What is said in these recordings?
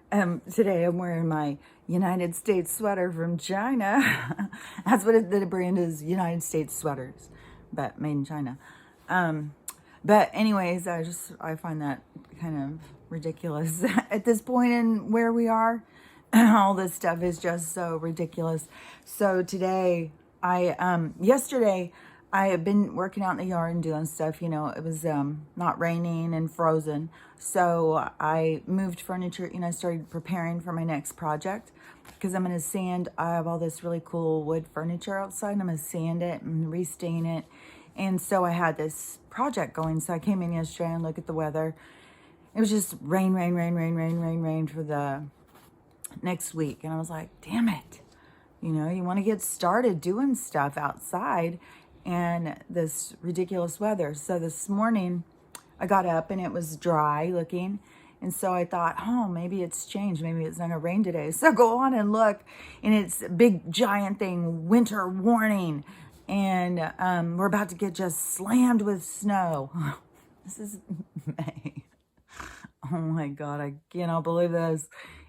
Today I'm wearing my United States sweater from China. That's what the brand is, United States sweaters, but made in China. Um, but anyways, I find that kind of ridiculous at this point in where we are. All this stuff is just so ridiculous. So today, yesterday, I had been working out in the yard and doing stuff. It was not raining and frozen. So I moved furniture. I started preparing for my next project because I'm going to sand. I have all this really cool wood furniture outside, and I'm going to sand it and restain it. And so I had this project going. So I came in yesterday and looked at the weather. It was just rain, rain, rain, rain, rain, rain, rain for the next week. And I was like, damn it. You want to get started doing stuff outside and this ridiculous weather. So this morning I got up and it was dry looking. And so I thought, oh, maybe it's changed. Maybe it's not going to rain today. So go on and look, and it's a big giant thing, winter warning. And we're about to get just slammed with snow. This is May. Oh my God, I cannot believe this.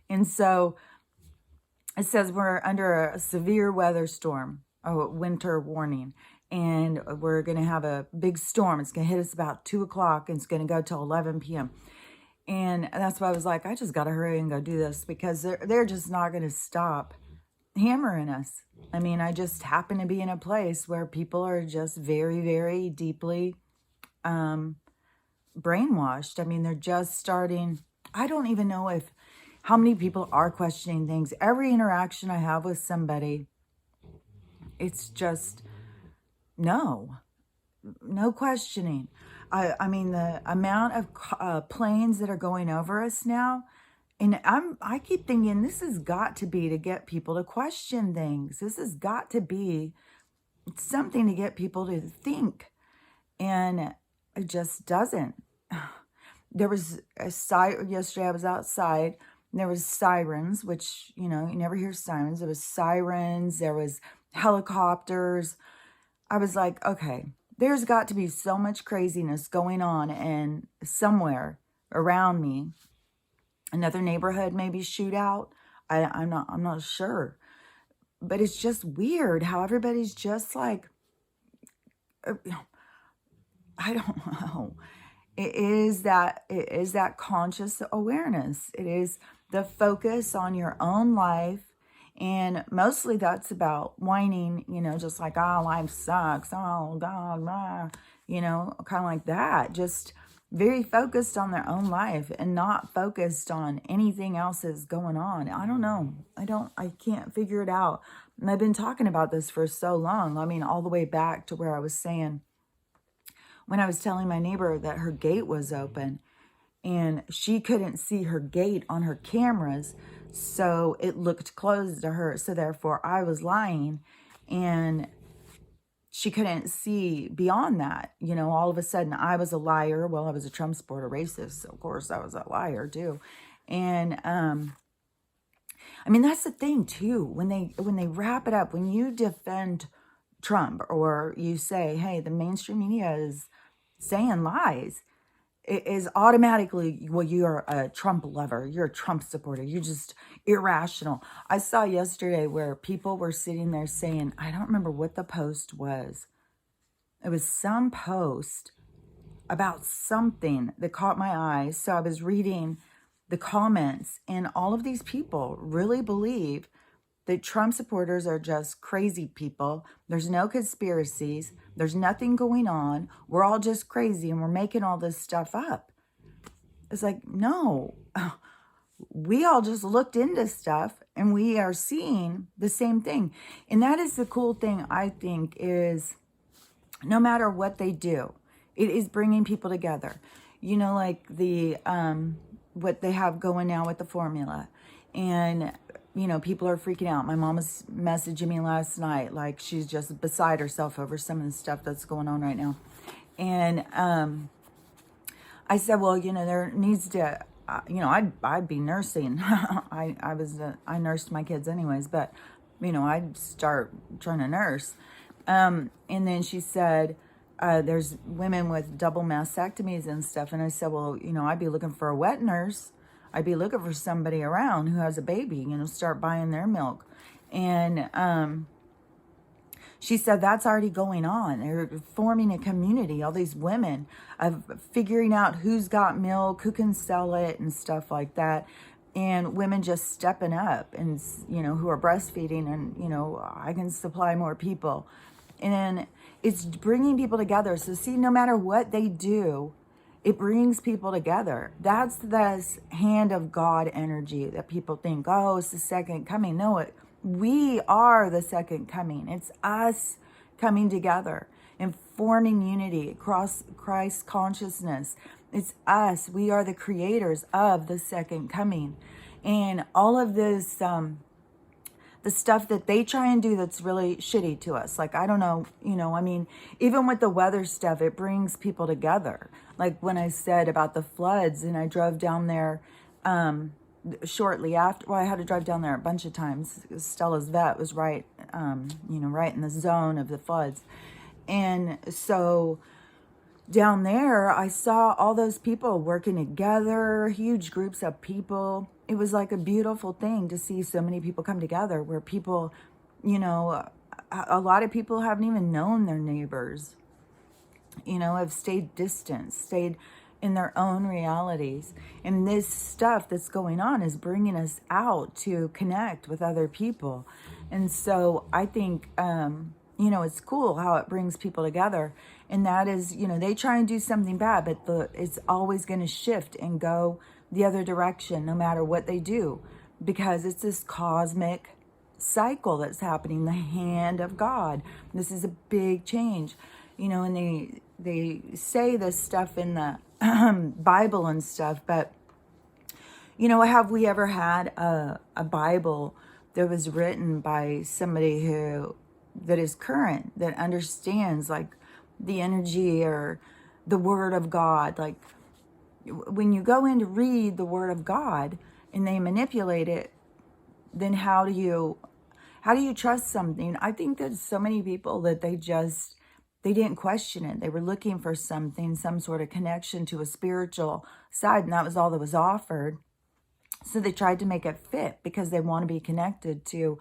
And so it says we're under a severe weather storm, a winter warning, and we're going to have a big storm. It's going to hit us about 2 o'clock, and it's going to go till 11 p.m. And that's why I was like, I just got to hurry and go do this, because they're just not going to stop hammering us. I mean, I just happen to be in a place where people are just very, very deeply brainwashed. I mean, they're just starting. I don't even know how many people are questioning things. Every interaction I have with somebody, it's just no questioning. I mean, the amount of planes that are going over us now, and I keep thinking this has got to be to get people to question things. This has got to be something to get people to think, and it just doesn't. There was a siren yesterday. I was outside. And there was sirens, which, you never hear sirens. There was sirens. There was helicopters. I was like, okay, there's got to be so much craziness going on, and somewhere around me, another neighborhood maybe shootout. I'm not sure, but it's just weird how everybody's just like, I don't know. It is that conscious awareness. It is the focus on your own life. And mostly that's about whining, just like, oh, life sucks. Oh, God, blah, kind of like that. Just very focused on their own life and not focused on anything else that's going on. I don't know. I can't figure it out. And I've been talking about this for so long. I mean, all the way back to where I was saying, when I was telling my neighbor that her gate was open and she couldn't see her gate on her cameras, so it looked closed to her. So therefore I was lying, and she couldn't see beyond that. All of a sudden I was a liar. Well, I was a Trump supporter, racist. So of course I was a liar too. And, I mean, that's the thing too. When they wrap it up, when you defend Trump, or you say, hey, the mainstream media is saying lies, it is automatically, well, you're a Trump lover, you're a Trump supporter, you're just irrational. I saw yesterday where people were sitting there saying, I don't remember what the post was. It was some post about something that caught my eye. So I was reading the comments, and all of these people really believe that Trump supporters are just crazy people. There's no conspiracies. There's nothing going on. We're all just crazy, and we're making all this stuff up. It's like, no, we all just looked into stuff, and we are seeing the same thing. And that is the cool thing, I think, is no matter what they do, it is bringing people together. Like the what they have going now with the formula. And people are freaking out. My mom was messaging me last night, like she's just beside herself over some of the stuff that's going on right now. And I said, well, there needs to, I'd be nursing. I nursed my kids anyways, but I'd start trying to nurse. And then she said, there's women with double mastectomies and stuff. And I said, well, I'd be looking for a wet nurse. I'd be looking for somebody around who has a baby, start buying their milk. And she said that's already going on. They're forming a community, all these women, of figuring out who's got milk, who can sell it, and stuff like that. And women just stepping up and, who are breastfeeding, and, I can supply more people. And it's bringing people together. So see, no matter what they do, it brings people together. That's this hand of God energy that people think, oh, it's the second coming. No, we are the second coming. It's us coming together and forming unity across Christ consciousness. It's us. We are the creators of the second coming. And all of this, the stuff that they try and do that's really shitty to us. Like, I don't know, even with the weather stuff, it brings people together. Like when I said about the floods, and I drove down there shortly after. Well, I had to drive down there a bunch of times. Stella's vet was right, right in the zone of the floods. And so down there, I saw all those people working together, huge groups of people. It was like a beautiful thing to see so many people come together, where people, a lot of people haven't even known their neighbors, have stayed distant, stayed in their own realities. And this stuff that's going on is bringing us out to connect with other people. And so I think, it's cool how it brings people together. And that is, they try and do something bad, but it's always going to shift and go the other direction, no matter what they do, because it's this cosmic cycle that's happening, the hand of God. This is a big change, and they say this stuff in the Bible and stuff, but have we ever had a Bible that was written by somebody that is current, that understands like the energy or the word of God? Like, when you go in to read the word of God and they manipulate it, then how do you trust something? I think there's so many people that they didn't question it. They were looking for something, some sort of connection to a spiritual side, and that was all that was offered. So they tried to make it fit because they want to be connected to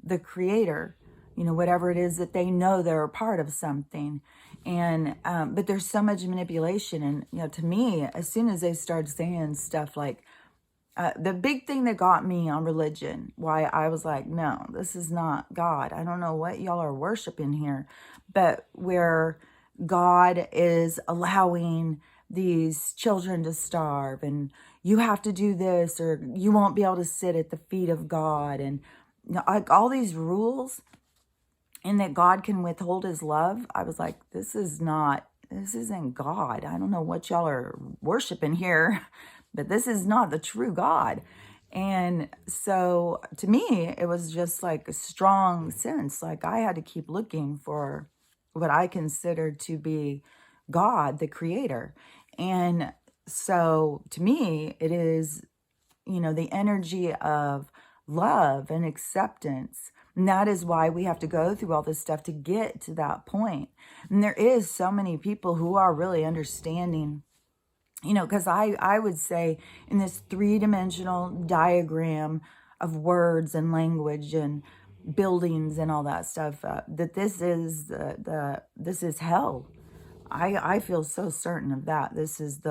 the creator, whatever it is that they know they're a part of something. And, but there's so much manipulation. And, to me, as soon as they started saying stuff like, the big thing that got me on religion, why I was like, no, this is not God. I don't know what y'all are worshiping here, but where God is allowing these children to starve, and you have to do this, or you won't be able to sit at the feet of God, and like all these rules, and that God can withhold his love. I was like, this isn't God. I don't know what y'all are worshiping here, but this is not the true God. And so to me, it was just like a strong sense. Like I had to keep looking for what I considered to be God, the creator. And so to me, it is, the energy of love and acceptance. And that is why we have to go through all this stuff to get to that point. And there is so many people who are really understanding, because I would say in this three-dimensional diagram of words and language and buildings and all that stuff, that this is this is hell. I feel so certain of that. This is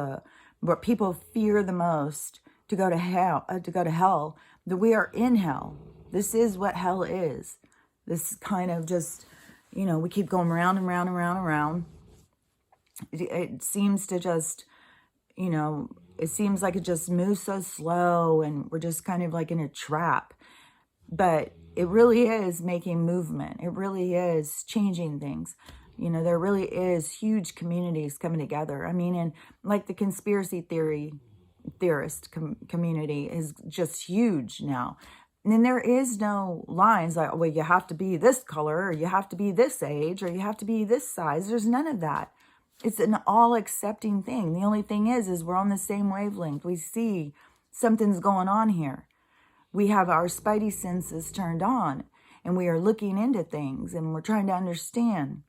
what people fear the most, to go to hell, that we are in hell. This is what hell is. This kind of just, we keep going round and round and round and round. It seems to just, it seems like it just moves so slow, and we're just kind of like in a trap. But it really is making movement. It really is changing things. There really is huge communities coming together. I mean, and like the conspiracy theorist community is just huge now. And then there is no lines like, well, you have to be this color, or you have to be this age, or you have to be this size. There's none of that. It's an all accepting thing. The only thing is we're on the same wavelength. We see something's going on here. We have our spidey senses turned on, and we are looking into things, and we're trying to understand.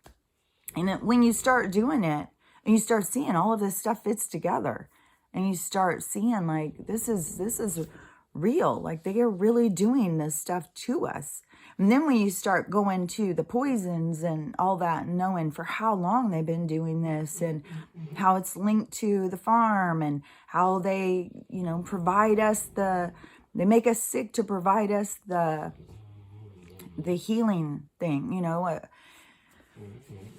And when you start doing it, and you start seeing all of this stuff fits together, and you start seeing like this is real. Like they are really doing this stuff to us. And then when you start going to the poisons and all that, and knowing for how long they've been doing this and how it's linked to the farm and how they, provide us they make us sick to provide us the healing thing,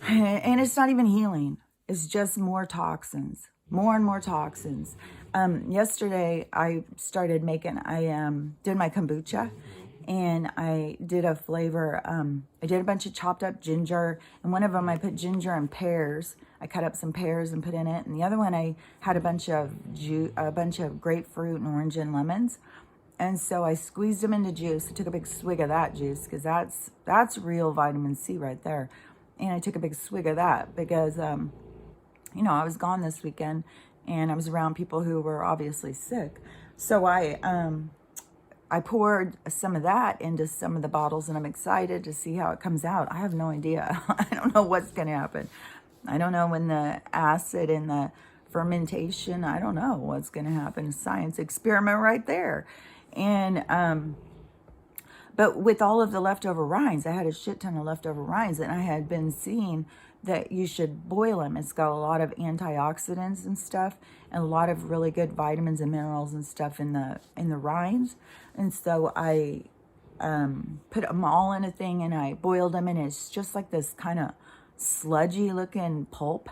and it's not even healing. It's just more toxins, more and more toxins. Yesterday I started making, I did my kombucha, and I did a flavor. I did a bunch of chopped up ginger, and one of them I put ginger and pears. I cut up some pears and put in it, and the other one I had a bunch of grapefruit and orange and lemons. And so I squeezed them into juice. I took a big swig of that juice because that's real vitamin C right there. And I took a big swig of that because, I was gone this weekend and I was around people who were obviously sick. So I poured some of that into some of the bottles, and I'm excited to see how it comes out. I have no idea. I don't know what's going to happen. I don't know when the acid and the fermentation, I don't know what's going to happen. Science experiment right there. And, but with all of the leftover rinds, I had a shit ton of leftover rinds, and I had been seeing that you should boil them. It's got a lot of antioxidants and stuff, and a lot of really good vitamins and minerals and stuff in the rinds. And so I put them all in a thing, and I boiled them, and it's just like this kind of sludgy looking pulp.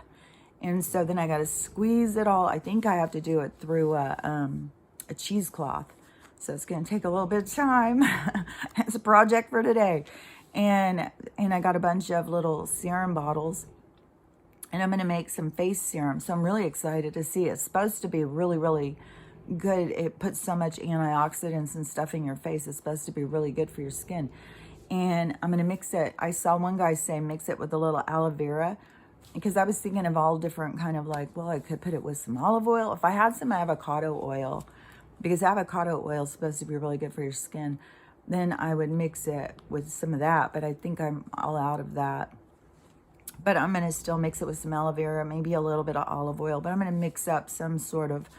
And so then I got to squeeze it all. I think I have to do it through a cheesecloth. So it's going to take a little bit of time. It's a project for today. And I got a bunch of little serum bottles, and I'm going to make some face serum. So I'm really excited to see. It's supposed to be really, really good. It puts so much antioxidants and stuff in your face. It's supposed to be really good for your skin. And I'm going to mix it. I saw one guy say mix it with a little aloe vera, because I was thinking of all different kind of like, well, I could put it with some olive oil. If I had some avocado oil, because avocado oil is supposed to be really good for your skin, then I would mix it with some of that. But I think I'm all out of that. But I'm going to still mix it with some aloe vera, maybe a little bit of olive oil. But I'm going to mix up some sort of,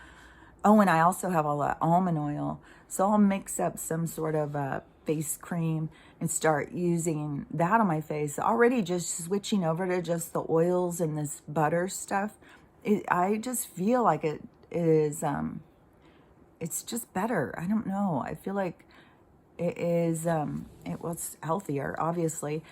oh, and I also have all that almond oil. So I'll mix up some sort of face cream and start using that on my face. Already just switching over to just the oils and this butter stuff. I just feel like it is, it's just better. I don't know. I feel like it is, it's healthier, obviously.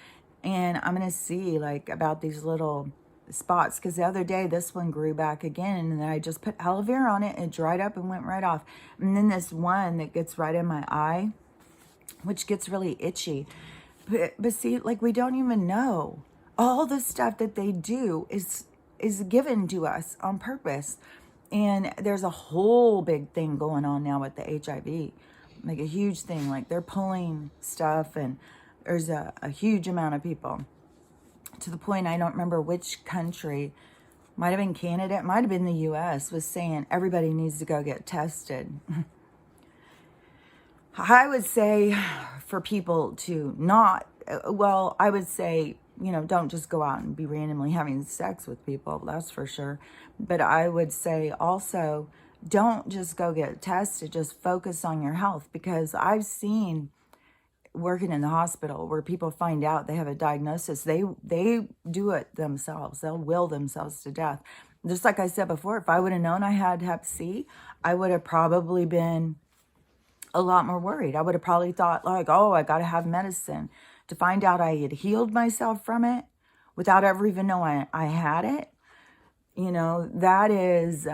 And I'm going to see like about these little spots, because the other day this one grew back again, and then I just put aloe vera on it, and it dried up and went right off. And then this one that gets right in my eye, which gets really itchy. But see, like, we don't even know. All the stuff that they do is given to us on purpose. And there's a whole big thing going on now with the HIV. Like a huge thing. Like they're pulling stuff, and there's a huge amount of people. To the point, I don't remember which country, might have been Canada, it might have been the US, was saying everybody needs to go get tested. I would say for people to not, well, I would say, don't just go out and be randomly having sex with people, that's for sure. But I would say also, don't just go get tested, just focus on your health. Because I've seen, working in the hospital, where people find out they have a diagnosis, they do it themselves. They'll will themselves to death. Just like I said before, if I would have known I had Hep C, I would have probably been a lot more worried. I would have probably thought like, oh, I got to have medicine. To find out I had healed myself from it without ever even knowing I had it, that is,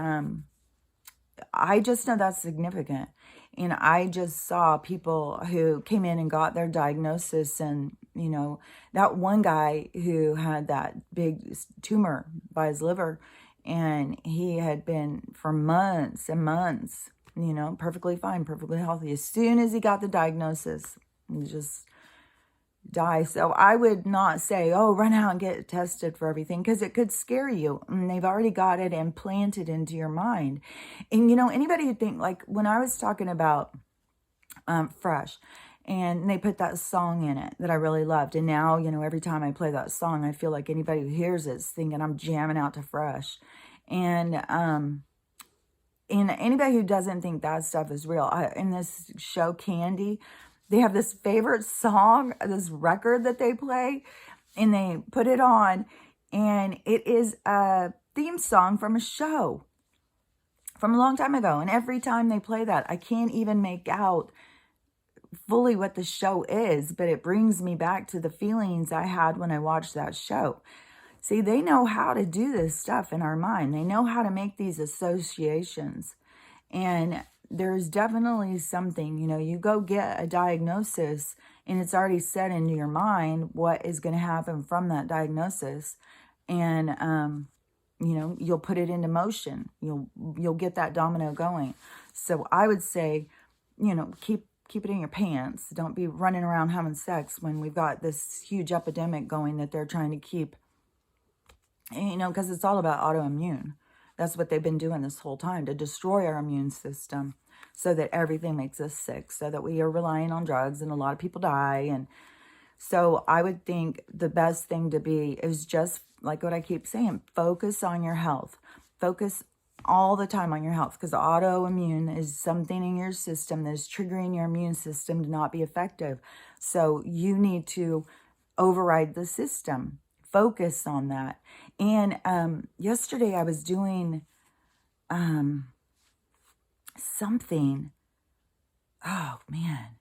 I just know that's significant. And I just saw people who came in and got their diagnosis, and, that one guy who had that big tumor by his liver, and he had been for months and months, perfectly fine, perfectly healthy. As soon as he got the diagnosis, he just die. So I would not say, oh, run out and get tested for everything, because it could scare you. And they've already got it implanted into your mind. And, anybody who think, like when I was talking about Fresh, and they put that song in it that I really loved. And now, every time I play that song, I feel like anybody who hears it is thinking I'm jamming out to Fresh. And And anybody who doesn't think that stuff is real, in this show, Candy, they have this favorite song, this record that they play, and they put it on, and it is a theme song from a show from a long time ago. And every time they play that, I can't even make out fully what the show is, but it brings me back to the feelings I had when I watched that show. See, they know how to do this stuff in our mind. They know how to make these associations. And there's definitely something, you go get a diagnosis and it's already set into your mind what is going to happen from that diagnosis. And, you'll put it into motion. You'll get that domino going. So I would say, keep it in your pants. Don't be running around having sex when we've got this huge epidemic going that they're trying to keep, because it's all about autoimmune. That's what they've been doing this whole time, to destroy our immune system so that everything makes us sick, so that we are relying on drugs and a lot of people die. And so I would think the best thing to be is just like what I keep saying, focus on your health. Focus all the time on your health, because autoimmune is something in your system that is triggering your immune system to not be effective. So you need to override the system. Focus on that. And yesterday I was doing something. Oh man,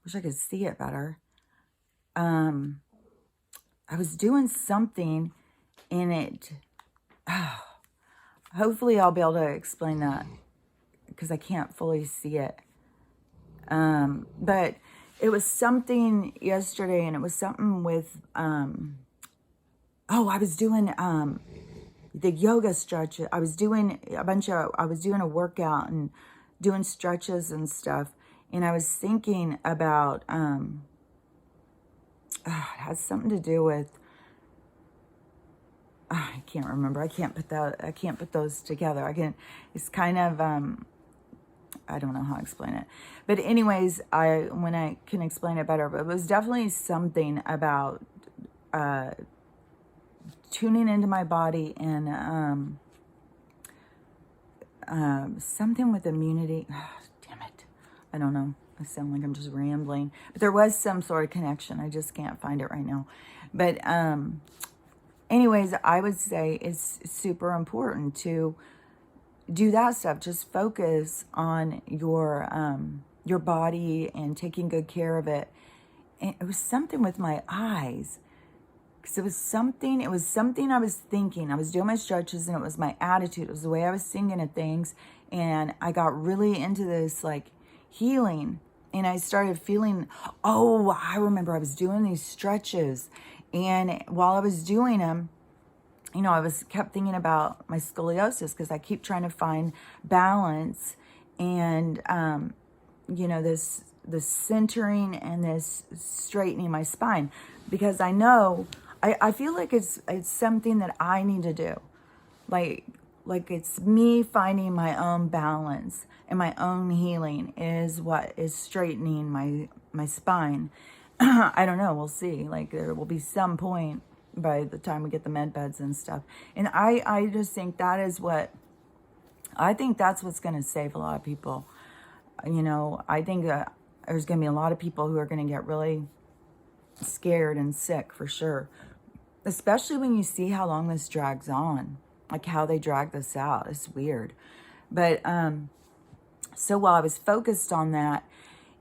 wish I could see it better. I was doing something in it. Hopefully I'll be able to explain that, because I can't fully see it. But it was something yesterday, and it was something with, I was doing the yoga stretch. I was doing a workout and doing stretches and stuff. And I was thinking about, it has something to do with, I can't remember. I can't put those together. It's kind of, I don't know how to explain it. But anyways, when I can explain it better, but it was definitely something about, tuning into my body and, something with immunity. Oh, damn it. I don't know. I sound like I'm just rambling, but there was some sort of connection. I just can't find it right now. But, anyways, I would say it's super important to do that stuff. Just focus on your body and taking good care of it. And it was something with my eyes, because it was something I was thinking. I was doing my stretches, and it was my attitude. It was the way I was thinking of things. And I got really into this like healing, and I started feeling, I remember I was doing these stretches, and while I was doing them, I kept thinking about my scoliosis, because I keep trying to find balance and, this centering and this straightening my spine, because I know, I feel like it's something that I need to do. Like it's me finding my own balance, and my own healing is what is straightening my spine. I don't know. We'll see. Like there will be some point by the time we get the med beds and stuff. And I just think that's what's going to save a lot of people. I think there's going to be a lot of people who are going to get really scared and sick for sure. Especially when you see how long this drags on, like how they drag this out. It's weird. But, so while I was focused on that,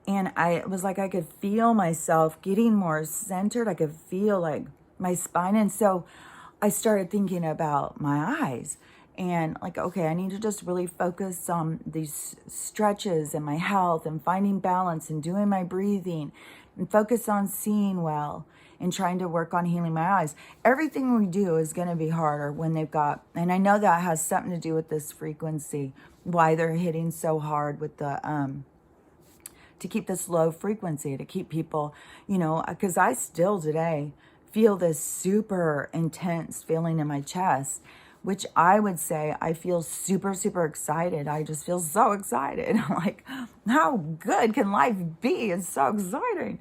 and it was like I could feel myself getting more centered. I could feel like my spine. And so I started thinking about my eyes, and like, okay, I need to just really focus on these stretches and my health and finding balance and doing my breathing and focus on seeing well and trying to work on healing my eyes. Everything we do is going to be harder when they've got, and I know that has something to do with this frequency, why they're hitting so hard with the, to keep this low frequency, to keep people, because I still today feel this super intense feeling in my chest, which I would say I feel super, super excited. I just feel so excited. I'm like, how good can life be? It's so exciting.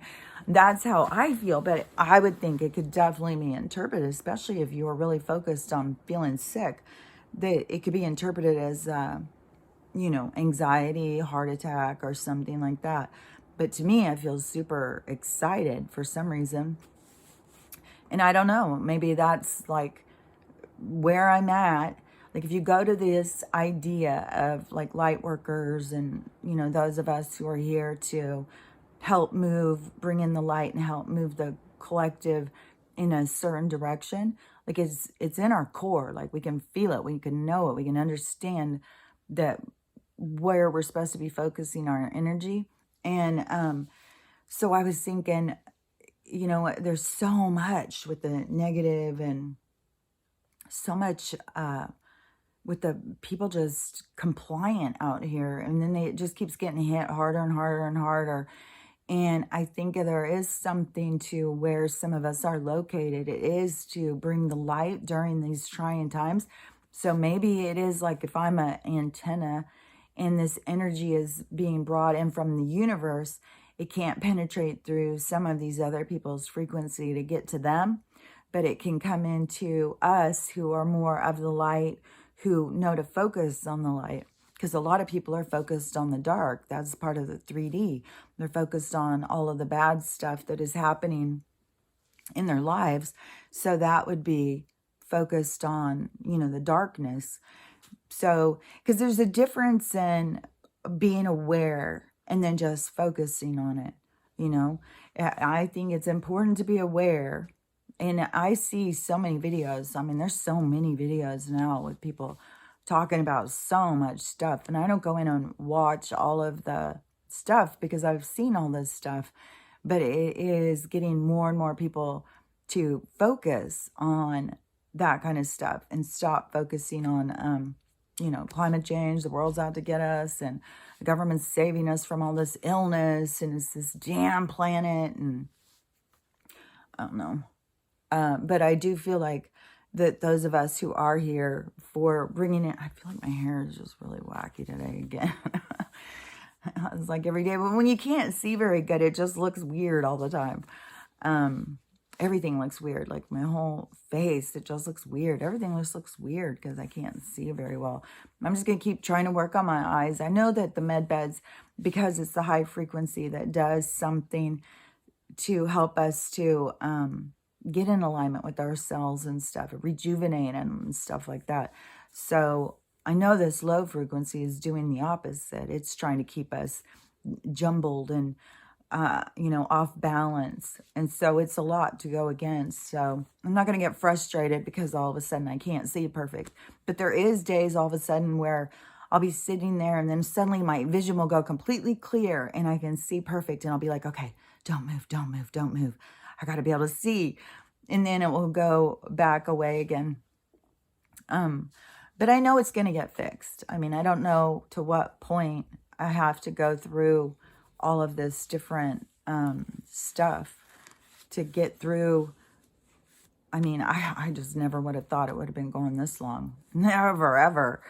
That's how I feel. But I would think it could definitely be interpreted, especially if you are really focused on feeling sick, that it could be interpreted as, anxiety, heart attack, or something like that. But to me, I feel super excited for some reason. And I don't know, maybe that's like where I'm at. Like if you go to this idea of like light workers and, those of us who are here to help bring in the light and help move the collective in a certain direction, like it's in our core. Like we can feel it, we can know it, we can understand that where we're supposed to be focusing our energy. And so I was thinking, there's so much with the negative and so much with the people just compliant out here. And then it just keeps getting hit harder and harder and harder. And I think there is something to where some of us are located. It is to bring the light during these trying times. So maybe it is like if I'm an antenna and this energy is being brought in from the universe, it can't penetrate through some of these other people's frequency to get to them, but it can come into us who are more of the light, who know to focus on the light. Because a lot of people are focused on the dark. That's part of the 3D. They're focused on all of the bad stuff that is happening in their lives. So that would be focused on, the darkness. So, because there's a difference in being aware and then just focusing on it. I think it's important to be aware. And I see so many videos. I mean, there's so many videos now with people talking about so much stuff. And I don't go in and watch all of the stuff because I've seen all this stuff. But it is getting more and more people to focus on that kind of stuff and stop focusing on, climate change. The world's out to get us and the government's saving us from all this illness and it's this damn planet. And I don't know. But I do feel like that those of us who are here for bringing it, I feel like my hair is just really wacky today again. It's like every day, but when you can't see very good, it just looks weird all the time. Everything looks weird, like my whole face, it just looks weird. Everything just looks weird because I can't see very well. I'm just going to keep trying to work on my eyes. I know that the med beds, because it's the high frequency, that does something to help us to get in alignment with our cells and stuff, rejuvenate and stuff like that. So I know this low frequency is doing the opposite. It's trying to keep us jumbled and, off balance. And so it's a lot to go against. So I'm not going to get frustrated because all of a sudden I can't see perfect. But there is days all of a sudden where I'll be sitting there and then suddenly my vision will go completely clear and I can see perfect. And I'll be like, okay, don't move, don't move, don't move. I got to be able to see. And then it will go back away again. But I know it's going to get fixed. I mean, I don't know to what point I have to go through all of this different stuff to get through. I mean, I just never would have thought it would have been going this long. Never, ever.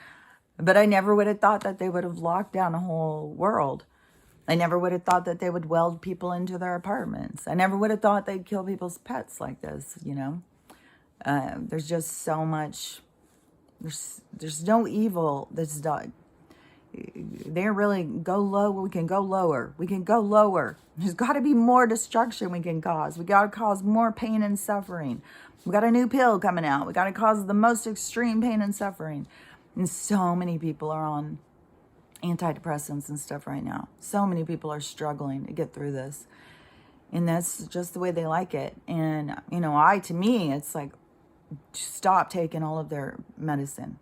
But I never would have thought that they would have locked down a whole world. I never would have thought that they would weld people into their apartments. I never would have thought they'd kill people's pets like this, There's just so much. There's no evil that's done. They really go low. We can go lower. We can go lower. There's got to be more destruction we can cause. We got to cause more pain and suffering. We got a new pill coming out. We got to cause the most extreme pain and suffering. And so many people are on antidepressants and stuff right now. So many people are struggling to get through this. And that's just the way they like it. And, to me, it's like, stop taking all of their medicine.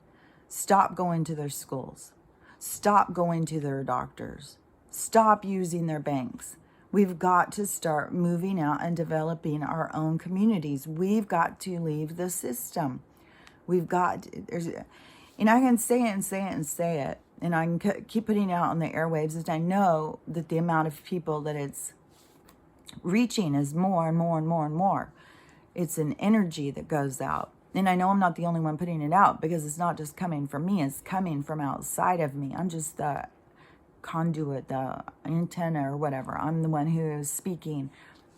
Stop going to their schools. Stop going to their doctors. Stop using their banks. We've got to start moving out and developing our own communities. We've got to leave the system. And I can say it and say it and say it. And I can keep putting it out on the airwaves. And I know that the amount of people that it's reaching is more and more and more and more. It's an energy that goes out. And I know I'm not the only one putting it out because it's not just coming from me. It's coming from outside of me. I'm just the conduit, the antenna or whatever. I'm the one who is speaking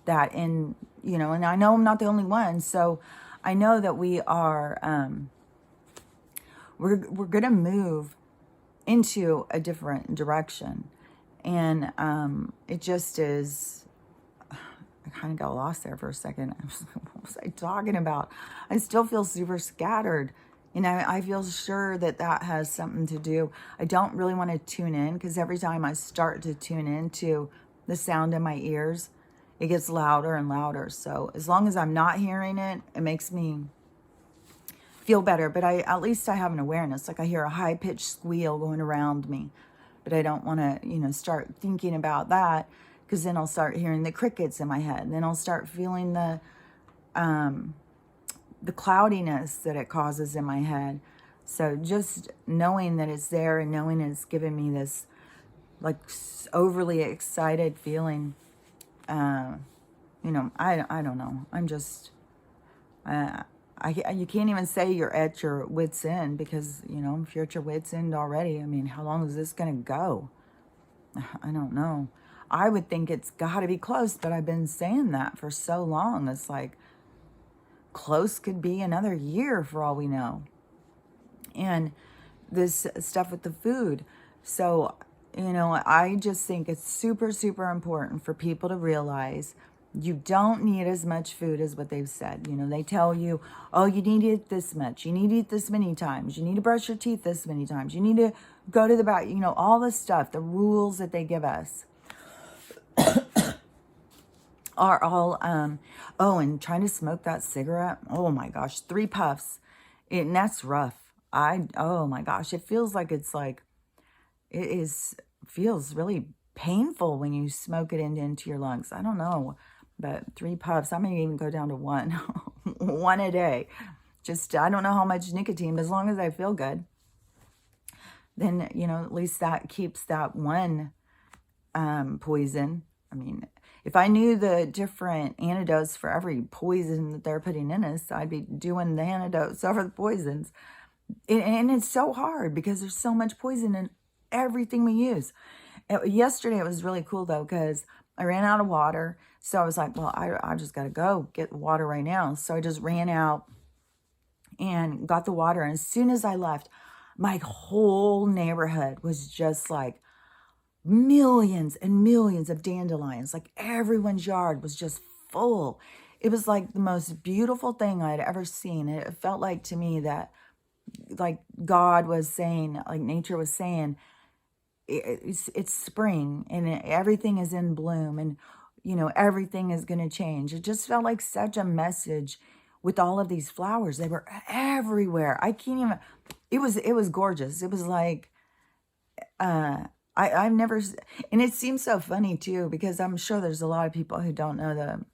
that and I know I'm not the only one. So I know that we are, we're going to move into a different direction. And it just is, I kind of got lost there for a second. I was like, what was I talking about? I still feel super scattered. You know, I feel sure that that has something to do. I don't really want to tune in, because every time I start to tune into the sound in my ears, it gets louder and louder. So as long as I'm not hearing it, it makes me feel better. But at least I have an awareness. Like I hear a high-pitched squeal going around me, but I don't want to, you know, start thinking about that, because then I'll start hearing the crickets in my head. And then I'll start feeling the cloudiness that it causes in my head. So just knowing that it's there and knowing it's giving me this like overly excited feeling, you know, I don't know. I'm just, you can't even say you're at your wit's end, because, you know, if you're at your wit's end already, I mean, how long is this going to go? I don't know. I would think it's got to be close, but I've been saying that for so long. It's like close could be another year for all we know. And this stuff with the food. So, you know, I just think it's super, super important for people to realize you don't need as much food as what they've said. You know, they tell you, oh, you need to eat this much. You need to eat this many times. You need to brush your teeth this many times. You need to go to the bathroom. You know, all this stuff, the rules that they give us are all, oh, and trying to smoke that cigarette. Oh my gosh, 3 puffs. And that's rough. Oh my gosh, it feels like feels really painful when you smoke it into your lungs. I don't know, but 3 puffs, I may even go down to 1, 1 a day. Just, I don't know how much nicotine, but as long as I feel good, then, you know, at least that keeps that one poison. I mean, if I knew the different antidotes for every poison that they're putting in us, I'd be doing the antidotes over the poisons. And it's so hard because there's so much poison in everything we use. Yesterday, it was really cool, though, because I ran out of water. So I was like, well, I just got to go get water right now. So I just ran out and got the water. And as soon as I left, my whole neighborhood was just like millions and millions of dandelions. Like everyone's yard was just full. It was like the most beautiful thing I'd ever seen. It felt like to me that like God was saying, like nature was saying, it's spring and everything is in bloom, and you know everything is going to change. It just felt like such a message with all of these flowers. They were everywhere. I can't even. It was gorgeous. It was like I've never, and it seems so funny too, because I'm sure there's a lot of people who don't know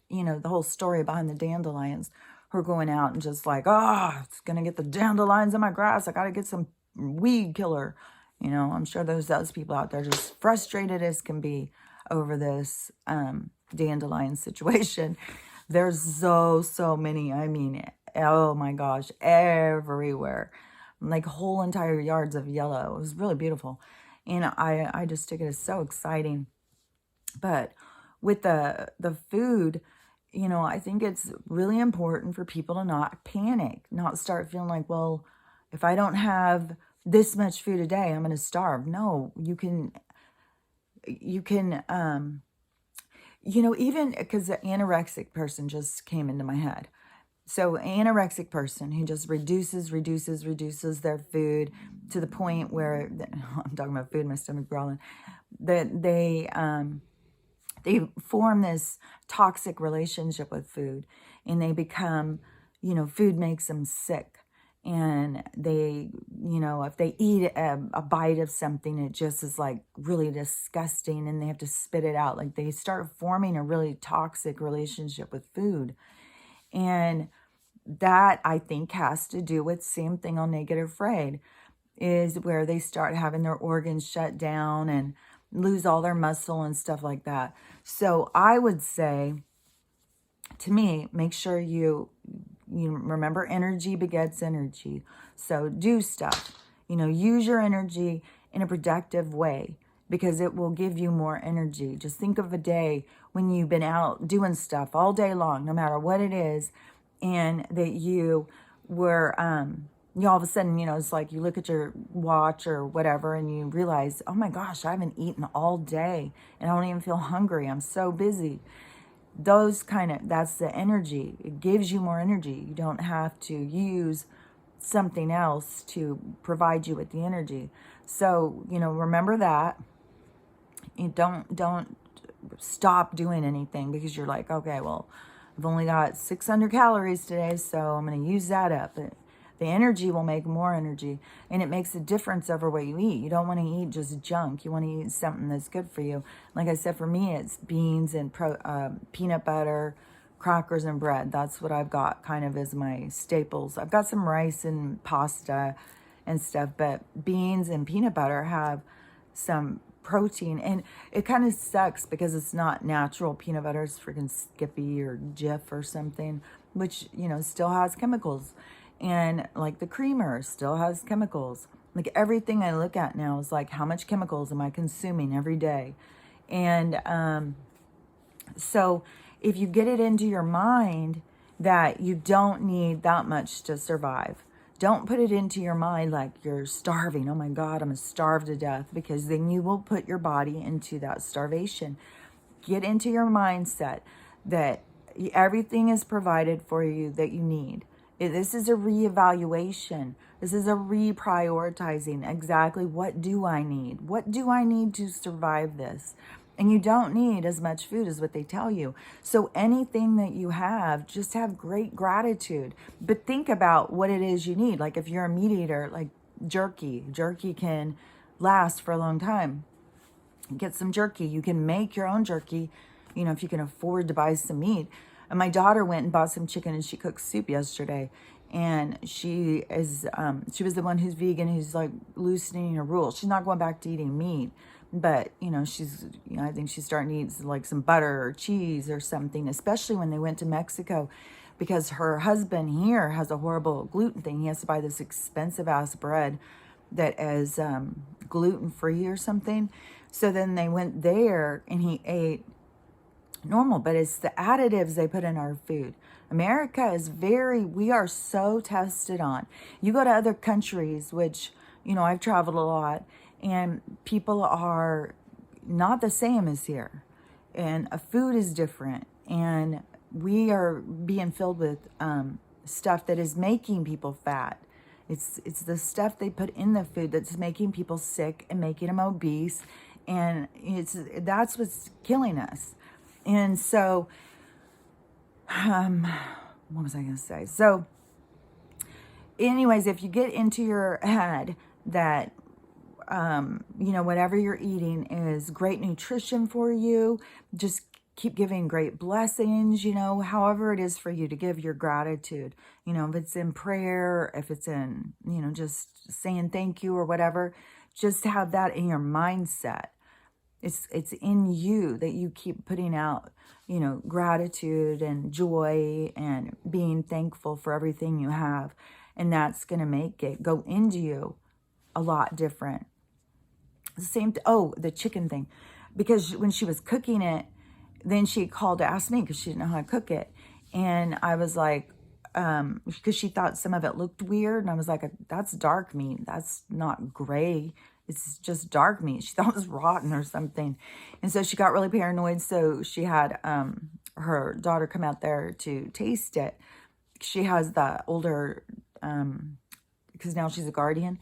the whole story behind the dandelions, who are going out and just like, it's gonna get the dandelions in my grass. I gotta get some weed killer. You know, I'm sure there's those people out there just frustrated as can be over this dandelion situation. There's so many. I mean, oh my gosh, everywhere. Like whole entire yards of yellow. It was really beautiful. And I just took it as so exciting. But with the food, you know, I think it's really important for people to not panic, not start feeling like, well, if I don't have this much food a day, I'm going to starve. No, you can, you know, even because the anorexic person just came into my head. So anorexic person who just reduces their food to the point where, I'm talking about food, my stomach growling, that they form this toxic relationship with food, and they become, you know, food makes them sick. And they, you know, if they eat a bite of something, it just is like really disgusting and they have to spit it out. Like they start forming a really toxic relationship with food. And that, I think, has to do with same thing on negative afraid, is where they start having their organs shut down and lose all their muscle and stuff like that. So I would say, to me, make sure you remember energy begets energy. So do stuff, you know, use your energy in a productive way, because it will give you more energy. Just think of a day when you've been out doing stuff all day long, no matter what it is, and that you were you all of a sudden, it's like you look at your watch or whatever and you realize, oh my gosh, I haven't eaten all day and I don't even feel hungry. I'm so busy. That's the energy. It gives you more energy. You don't have to use something else to provide you with the energy. So, remember that. You don't stop doing anything because you're like, okay, well, I've only got 600 calories today, so I'm going to use that up. The energy will make more energy, and it makes a difference over what you eat. You don't want to eat just junk. You want to eat something that's good for you. Like I said, for me, it's beans and peanut butter, crackers, and bread. That's what I've got kind of as my staples. I've got some rice and pasta and stuff, but beans and peanut butter have some protein, and it kind of sucks because it's not natural. Peanut butter is freaking Skippy or Jif or something, which still has chemicals, and like the creamer still has chemicals. Like everything I look at now is like, how much chemicals am I consuming every day? And so if you get it into your mind that you don't need that much to survive, don't put it into your mind like you're starving. Oh my God, I'm going to starve to death, because then you will put your body into that starvation. Get into your mindset that everything is provided for you that you need. This is a reevaluation. This is a reprioritizing. Exactly, what do I need? What do I need to survive this? And you don't need as much food as what they tell you. So anything that you have, just have great gratitude. But think about what it is you need. Like if you're a meat eater, like jerky. Jerky can last for a long time. Get some jerky. You can make your own jerky, if you can afford to buy some meat. And my daughter went and bought some chicken and she cooked soup yesterday. And she was the one who's vegan, who's like loosening her rules. She's not going back to eating meat, but I think she's starting to eat like some butter or cheese or something, especially when they went to Mexico, because her husband here has a horrible gluten thing. He has to buy this expensive ass bread that is gluten-free or something. So then they went there and he ate normal, but it's the additives they put in our food. America is we are so tested on. You go to other countries, which, I've traveled a lot, and people are not the same as here. And food is different. And we are being filled with stuff that is making people fat. It's the stuff they put in the food that's making people sick and making them obese. And that's what's killing us. And so, what was I going to say? So, anyways, if you get into your head that, whatever you're eating is great nutrition for you, just keep giving great blessings, however it is for you to give your gratitude. If it's in prayer, if it's in, just saying thank you or whatever, just have that in your mindset. It's in you that you keep putting out, gratitude and joy and being thankful for everything you have. And that's going to make it go into you a lot different. The same, the chicken thing. Because when she was cooking it, then she called to ask me because she didn't know how to cook it. And I was like, because she thought some of it looked weird. And I was like, that's dark meat. That's not gray. It's just dark meat. She thought it was rotten or something. And so she got really paranoid. So she had her daughter come out there to taste it. She has the older, because now she's a guardian.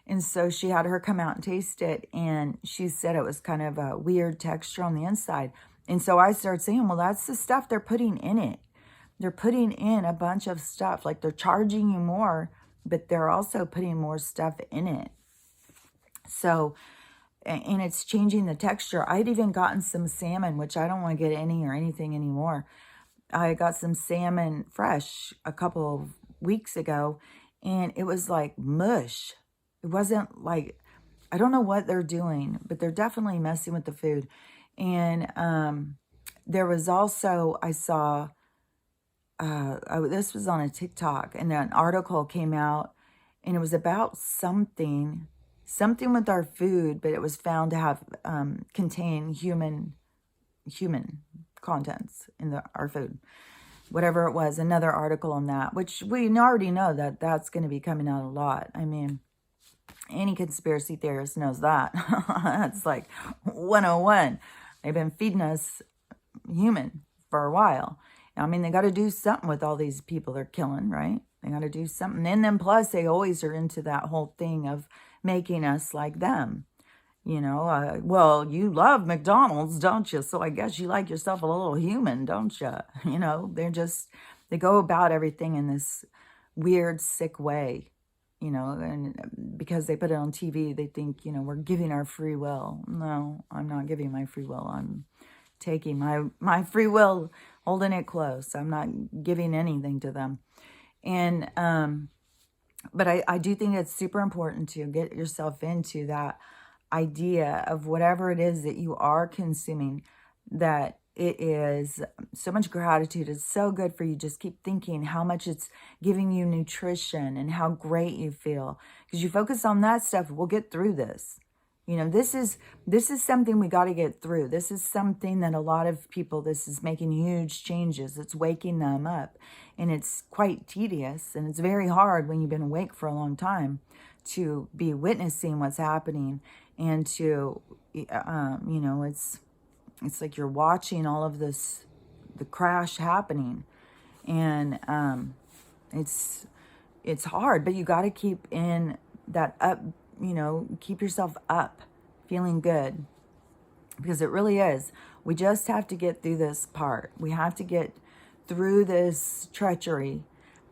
And so she had her come out and taste it. And she said it was kind of a weird texture on the inside. And so I started saying, well, that's the stuff they're putting in it. They're putting in a bunch of stuff. Like they're charging you more, but they're also putting more stuff in it. So, and it's changing the texture. I'd even gotten some salmon, which I don't want to get any or anything anymore. I got some salmon fresh a couple of weeks ago, and it was like mush. It wasn't like, I don't know what they're doing, but they're definitely messing with the food. And there was also, I saw, this was on a TikTok, and an article came out, and it was about something with our food, but it was found to have contain human contents in our food. whatever it was, another article on that, which we already know that that's going to be coming out a lot. I mean, any conspiracy theorist knows that. That's like 101. They've been feeding us human for a while. I mean, they got to do something with all these people they're killing, right? They got to do something. And then plus, they always are into that whole thing of making us like them. You know, well, you love McDonald's, don't you? So I guess you like yourself a little human, don't you? You know, they go about everything in this weird, sick way, you know, and because they put it on TV, they think, you know, we're giving our free will. No, I'm not giving my free will. I'm taking my free will, holding it close. I'm not giving anything to them. And, but I do think it's super important to get yourself into that idea of whatever it is that you are consuming, that it is so much gratitude. It's so good for you. Just keep thinking how much it's giving you nutrition and how great you feel. Because you focus on that stuff, we'll get through this. You know, this is something we got to get through. This is something that a lot of people, this is making huge changes. It's waking them up. And it's quite tedious. And it's very hard when you've been awake for a long time to be witnessing what's happening. And to, you know, it's like you're watching all of this, the crash happening. And it's hard, but you got to keep in that up, you know, keep yourself up, feeling good. Because it really is. We just have to get through this part. We have to get through this treachery.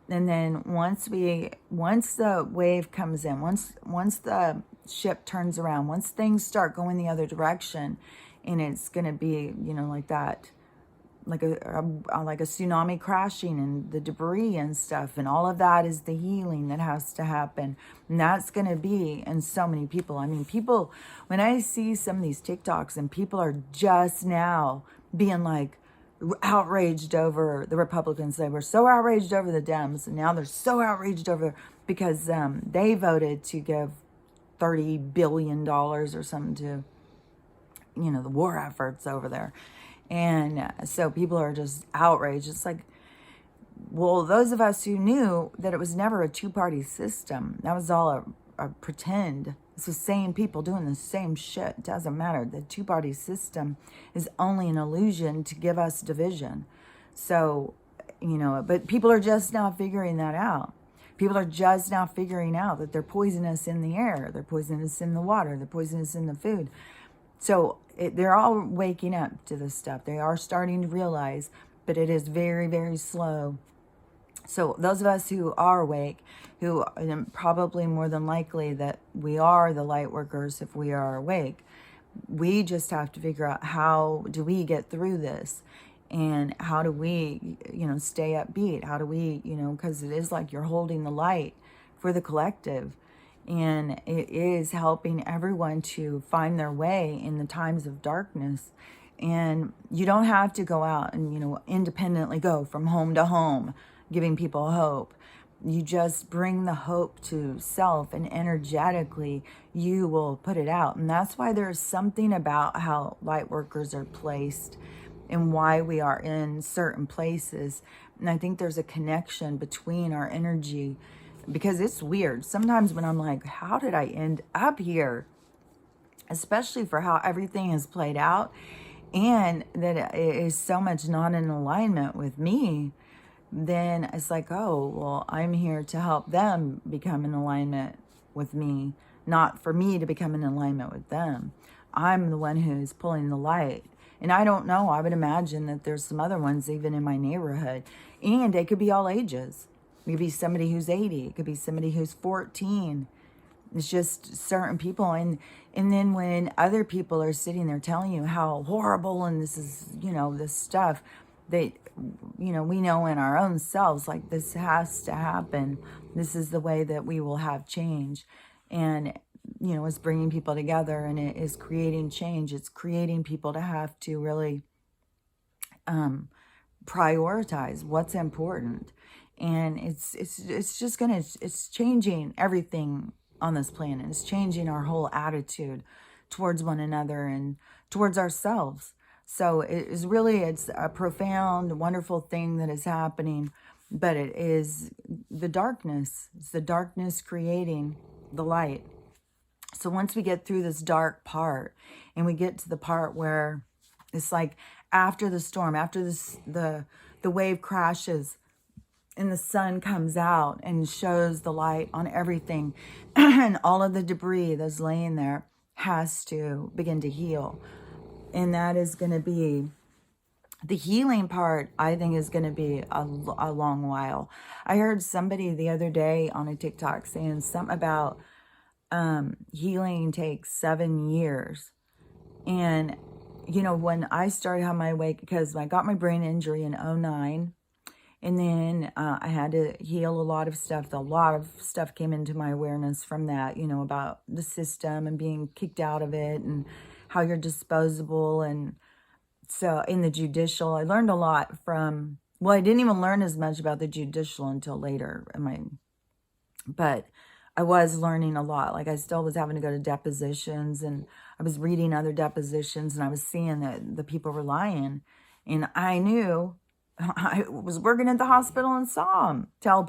And then once the wave comes in, once the ship turns around, once things start going the other direction, and it's going to be, you know, like that, like a tsunami crashing and the debris and stuff, and all of that is the healing that has to happen. And that's going to be in so many people. I mean, people, when I see some of these TikToks and people are just now being like outraged over the Republicans. They were so outraged over the Dems, and now they're so outraged over because they voted to give $30 billion or something to, you know, the war efforts over there. And so people are just outraged. It's like, well, those of us who knew that it was never a two-party system, that was all a pretend. It's the same people doing the same shit. It doesn't matter. The two-party system is only an illusion to give us division. So, you know, but people are just now figuring that out. People are just now figuring out that they're poisonous in the air. They're poisonous in the water. They're poisonous in the food. So they're all waking up to this stuff. They are starting to realize, but it is very, very slow. So those of us who are awake, who probably more than likely that we are the light workers if we are awake, we just have to figure out how do we get through this, and how do we, you know, stay upbeat? How do we, you know, because it is like you're holding the light for the collective, and it is helping everyone to find their way in the times of darkness. And you don't have to go out and, you know, independently go from home to home giving people hope. You just bring the hope to self, and energetically you will put it out. And that's why there's something about how light workers are placed and why we are in certain places. And I think there's a connection between our energy, because it's weird. Sometimes when I'm like, how did I end up here? Especially for how everything is played out, and that it is so much not in alignment with me, then it's like, oh, well, I'm here to help them become in alignment with me, not for me to become in alignment with them. I'm the one who's pulling the light. And I don't know, I would imagine that there's some other ones even in my neighborhood. And they could be all ages. It could be somebody who's 80. It could be somebody who's 14. It's just certain people. And then when other people are sitting there telling you how horrible and this is, you know, this stuff, that, you know, we know in our own selves, like, this has to happen. This is the way that we will have change. And, you know, it's bringing people together, and it is creating change. It's creating people to have to really prioritize what's important. And it's just gonna, it's changing everything on this planet. It's changing our whole attitude towards one another and towards ourselves. So it's a profound, wonderful thing that is happening, but it is the darkness. It's the darkness creating the light. So once we get through this dark part and we get to the part where it's like after the storm, after the wave crashes and the sun comes out and shows the light on everything and all of the debris that's laying there has to begin to heal. And that is going to be the healing part. I think is going to be a long while. I heard somebody the other day on a TikTok saying something about healing takes 7 years. And, you know, when I started having my wake, because I got my brain injury in 2009, and then I had to heal a lot of stuff. A lot of stuff came into my awareness from that, you know, about the system and being kicked out of it and how you're disposable. And so in the judicial, I learned a lot from, well, I didn't even learn as much about the judicial until later in my, but I was learning a lot. Like I still was having to go to depositions, and I was reading other depositions, and I was seeing that the people were lying. And I knew, I was working at the hospital and saw them tell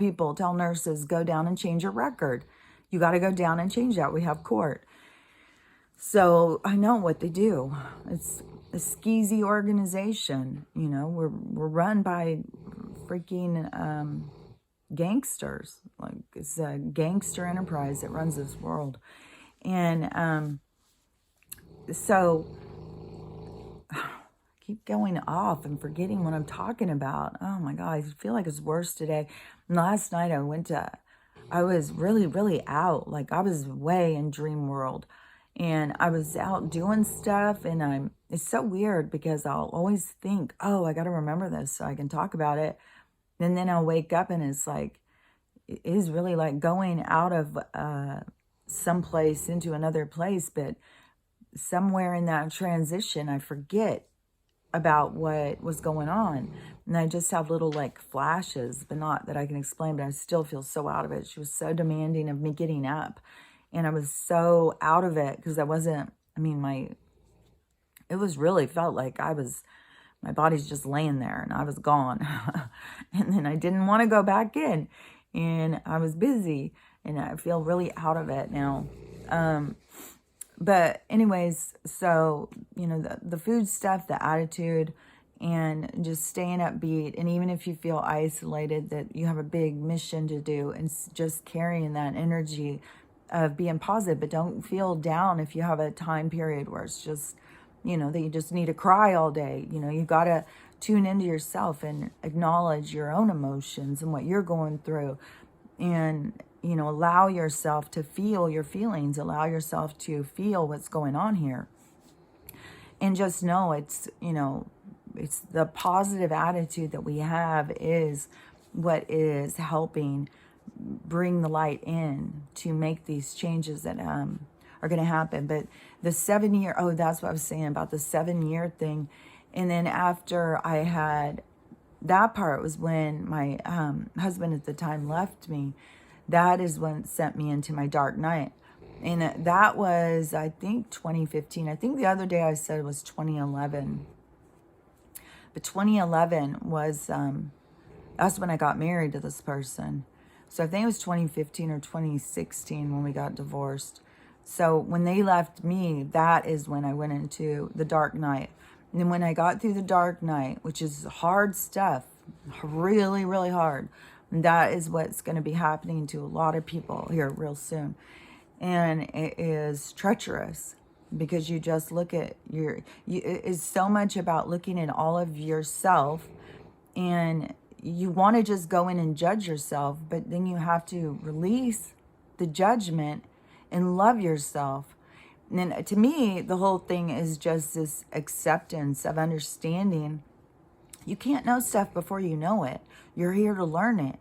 nurses, go down and change your record. You got to go down and change that. We have court. So I know what they do. It's a skeezy organization. You know, we're run by freaking gangsters. Like it's a gangster enterprise that runs this world. And so keep going off and forgetting what I'm talking about. Oh my God, I feel like it's worse today. And last night I was really, really out. Like I was way in dream world, and I was out doing stuff, and it's so weird because I'll always think, oh, I got to remember this so I can talk about it. And then I'll wake up and it's like, it is really like going out of someplace into another place, but somewhere in that transition, I forget about what was going on. And I just have little like flashes, but not that I can explain, but I still feel so out of it. She was so demanding of me getting up, and I was so out of it because it was really felt like my body's just laying there and I was gone. And then I didn't want to go back in, and I was busy, and I feel really out of it now. But anyways, so, you know, the food stuff, the attitude, and just staying upbeat. And even if you feel isolated, that you have a big mission to do, and just carrying that energy of being positive, but don't feel down if you have a time period where it's just, you know, that you just need to cry all day. You know, you got to tune into yourself and acknowledge your own emotions and what you're going through. And, you know, allow yourself to feel your feelings, allow yourself to feel what's going on here. And just know it's, you know, it's the positive attitude that we have is what is helping bring the light in to make these changes that are going to happen. But the 7 year, oh, that's what I was saying about the 7 year thing. And then after I had that part was when my husband at the time left me. That is when it sent me into my dark night. And that was, I think, 2015. I think the other day I said it was 2011. But 2011 was, that's when I got married to this person. So I think it was 2015 or 2016 when we got divorced. So when they left me, that is when I went into the dark night. And then when I got through the dark night, which is hard stuff, really, really hard, that is what's going to be happening to a lot of people here real soon. And it is treacherous because you just look at it's so much about looking at all of yourself, and you want to just go in and judge yourself, but then you have to release the judgment and love yourself. And then to me, the whole thing is just this acceptance of understanding. You can't know stuff before you know it. You're here to learn it.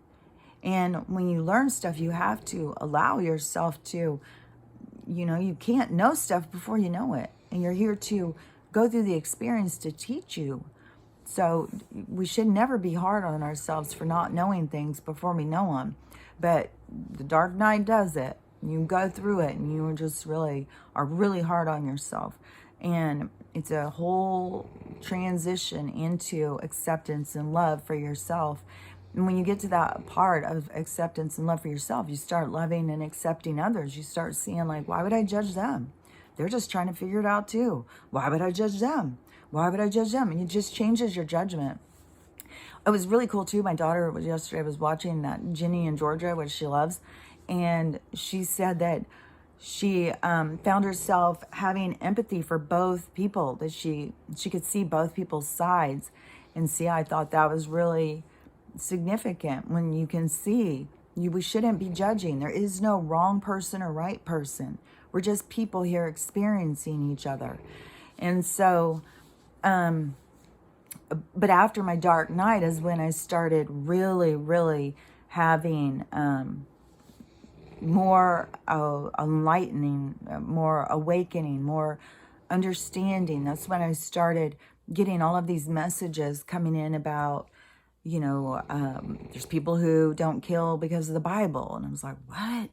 And when you learn stuff, you have to allow yourself to, you know, you can't know stuff before you know it. And you're here to go through the experience to teach you. So we should never be hard on ourselves for not knowing things before we know them. But the dark night does it. You go through it and you just really are really hard on yourself. And it's a whole transition into acceptance and love for yourself. And when you get to that part of acceptance and love for yourself, you start loving and accepting others. You start seeing, like, why would I judge them? They're just trying to figure it out too. Why would I judge them? Why would I judge them? And it just changes your judgment. It was really cool too. My daughter was yesterday was watching that Ginny and Georgia, which she loves, and she said that she found herself having empathy for both people, that she could see both people's sides. And see, I thought that was really significant. When you can see, we shouldn't be judging. There is no wrong person or right person. We're just people here experiencing each other. And so but after my dark night is when I started really having more enlightening, more awakening, more understanding. That's when I started getting all of these messages coming in about, there's people who don't kill because of the Bible. And I was like, what?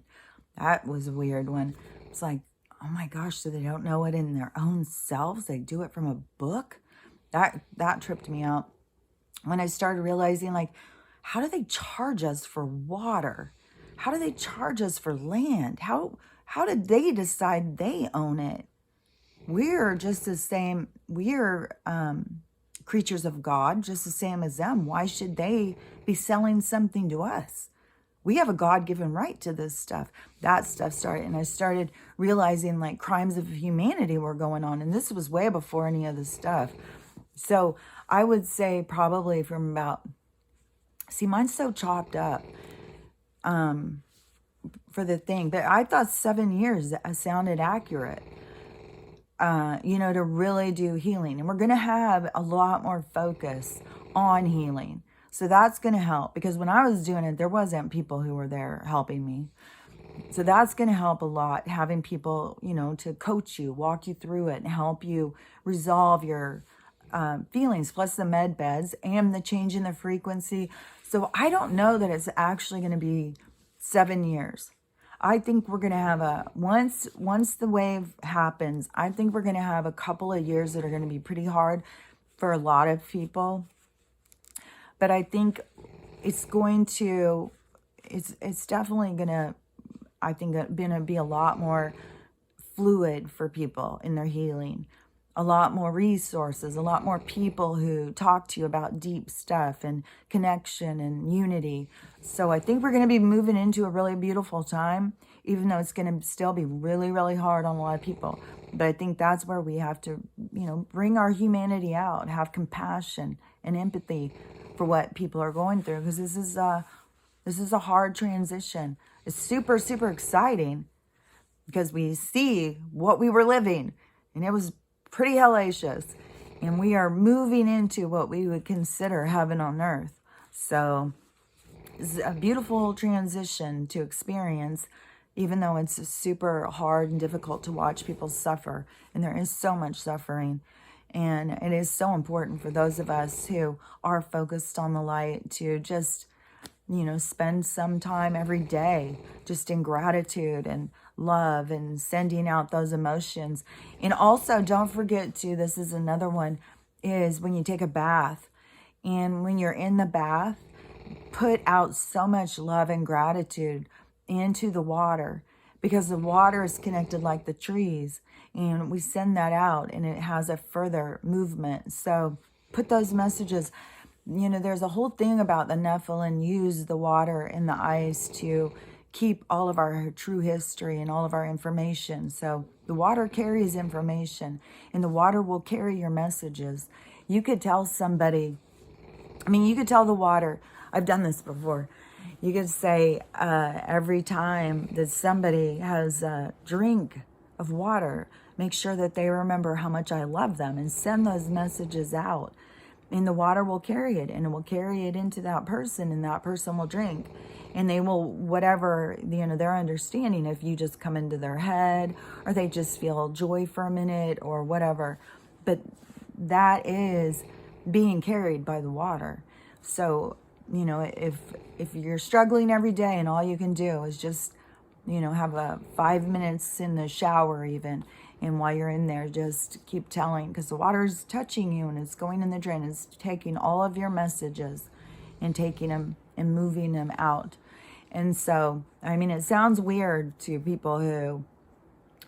That was a weird one. It's like, oh my gosh, so they don't know it in their own selves? They do it from a book? That tripped me out. When I started realizing, like, how do they charge us for water? How do they charge us for land? How did they decide they own it? We're just the same. We're creatures of God, just the same as them. Why should they be selling something to us? We have a God-given right to this stuff. That stuff started, and I started realizing, like, crimes of humanity were going on, and this was way before any of this stuff. So I would say probably from about, see, mine's so chopped up for the thing, but I thought 7 years sounded accurate, to really do healing. And we're going to have a lot more focus on healing. So that's going to help, because when I was doing it, there wasn't people who were there helping me. So that's going to help a lot, having people, to coach you, walk you through it, and help you resolve your feelings, plus the med beds and the change in the frequency. So I don't know that it's actually going to be 7 years. I think we're going to have once the wave happens, I think we're going to have a couple of years that are going to be pretty hard for a lot of people. But I think it's definitely going to, I think, going to be a lot more fluid for people in their healing. A lot more resources, a lot more people who talk to you about deep stuff and connection and unity. So I think we're going to be moving into a really beautiful time, even though it's going to still be really hard on a lot of people. But I think that's where we have to, bring our humanity out, have compassion and empathy for what people are going through, because this is a hard transition. It's super exciting because we see what we were living, and it was pretty hellacious, and we are moving into what we would consider heaven on earth. So it's a beautiful transition to experience, even though it's super hard and difficult to watch people suffer, and there is so much suffering. And it is so important for those of us who are focused on the light to just, spend some time every day just in gratitude and love and sending out those emotions. And also, don't forget to, this is another one, is when you take a bath. And when you're in the bath, put out so much love and gratitude into the water, because the water is connected like the trees. And we send that out, and it has a further movement. So put those messages. There's a whole thing about the Nephilim use the water and the ice to keep all of our true history and all of our information. So the water carries information, and the water will carry your messages. You could tell somebody, you could tell the water, I've done this before. You could say every time that somebody has a drink of water, make sure that they remember how much I love them, and send those messages out. And the water will carry it, and it will carry it into that person, and that person will drink. And they will, whatever, their understanding, if you just come into their head, or they just feel joy for a minute, or whatever. But that is being carried by the water. So, if you're struggling every day and all you can do is just, have 5 minutes in the shower even, And while you're in there, just keep telling, because the water's touching you and it's going in the drain. It's taking all of your messages and taking them and moving them out. And so, I mean, it sounds weird to people who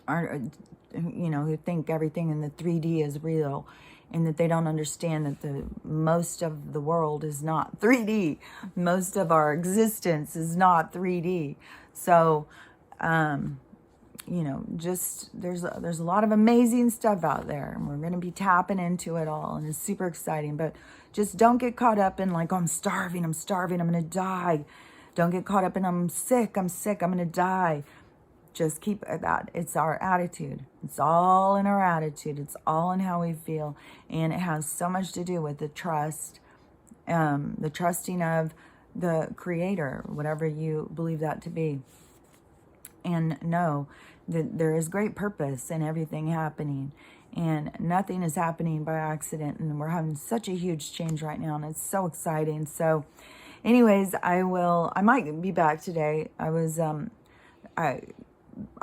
aren't, who think everything in the 3D is real, and that they don't understand that the most of the world is not 3D. Most of our existence is not 3D. So, just there's a lot of amazing stuff out there, and we're going to be tapping into it all, and it's super exciting. But just don't get caught up in like, oh, I'm starving, I'm going to die. Don't get caught up in I'm sick, I'm going to die. Just keep that. It's our attitude. It's all in our attitude. It's all in how we feel. And it has so much to do with the trust, the trusting of the Creator, whatever you believe that to be. And know that there is great purpose in everything happening. And nothing is happening by accident. And we're having such a huge change right now. And it's so exciting. So anyways, I might be back today. I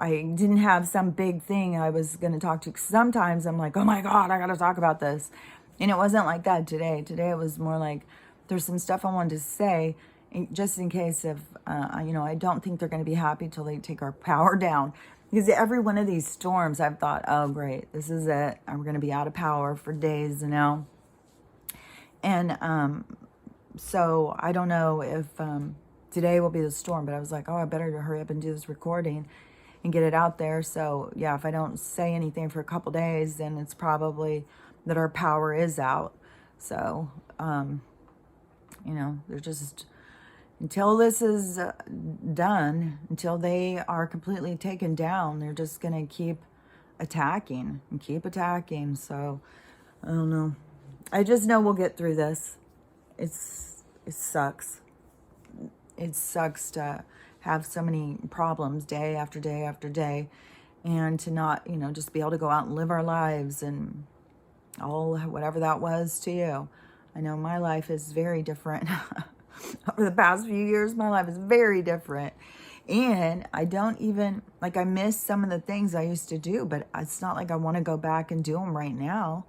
didn't have some big thing I was going to talk to. Cause sometimes I'm like, oh my God, I got to talk about this. And it wasn't like that today. Today it was more like, there's some stuff I wanted to say, just in case of, I don't think they're going to be happy till they take our power down. Because every one of these storms, I've thought, oh great, this is it. I'm going to be out of power for days now. And so I don't know if today will be the storm, but I was like, oh, I better hurry up and do this recording and get it out there. So yeah, if I don't say anything for a couple days, then it's probably that our power is out. So, they're just, until this is done, until they are completely taken down, they're just going to keep attacking and keep attacking. So I don't know. I just know we'll get through this. It sucks. It sucks to have so many problems day after day after day, and to not, just be able to go out and live our lives and all whatever that was to you. I know my life is very different. Over the past few years, my life is very different. And I don't even, I miss some of the things I used to do, but it's not like I want to go back and do them right now.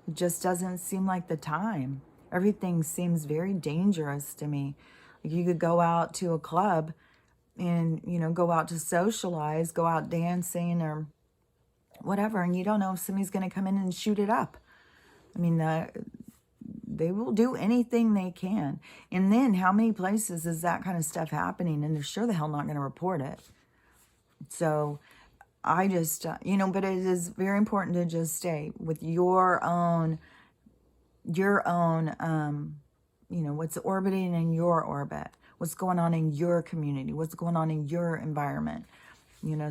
It just doesn't seem like the time. Everything seems very dangerous to me. Like you could go out to a club and, go out to socialize, go out dancing or whatever, and you don't know if somebody's going to come in and shoot it up. I mean, they will do anything they can. And then how many places is that kind of stuff happening? And they're sure the hell not going to report it. So I just, but it is very important to just stay with your own, what's orbiting in your orbit, what's going on in your community, what's going on in your environment.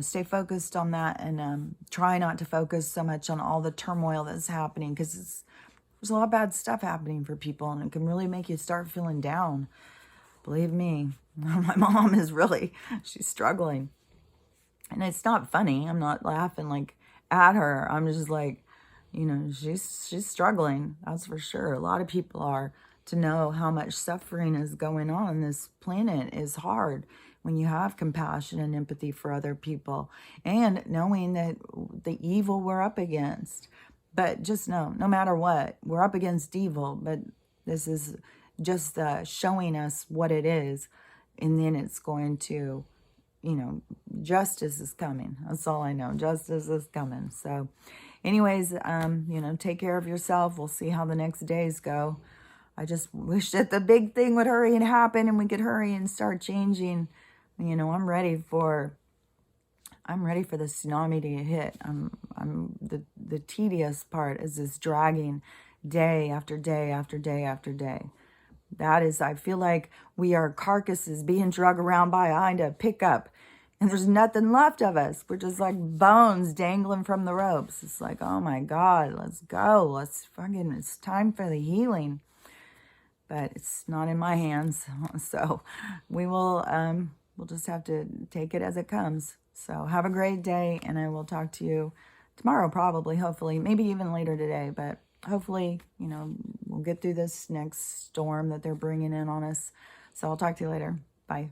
Stay focused on that, and try not to focus so much on all the turmoil that's happening, because there's a lot of bad stuff happening for people, and it can really make you start feeling down. Believe me, my mom is she's struggling. And it's not funny. I'm not laughing at her. I'm just she's struggling. That's for sure. A lot of people are. To know how much suffering is going on this planet is hard when you have compassion and empathy for other people, and knowing that the evil we're up against. But just know, no matter what, we're up against evil, but this is just showing us what it is. And then it's going to, justice is coming. That's all I know. Justice is coming. So anyways, take care of yourself. We'll see how the next days go. I just wish that the big thing would hurry and happen, and we could hurry and start changing. I'm ready for the tsunami to hit. The tedious part is this dragging day after day after day after day. That is, I feel like we are carcasses being dragged around behind a pickup, and there's nothing left of us. We're just like bones dangling from the ropes. It's like, oh my God, let's go. It's time for the healing. But it's not in my hands. So we will, we'll just have to take it as it comes. So have a great day, and I will talk to you tomorrow, probably, hopefully, maybe even later today. But hopefully, we'll get through this next storm that they're bringing in on us. So I'll talk to you later. Bye.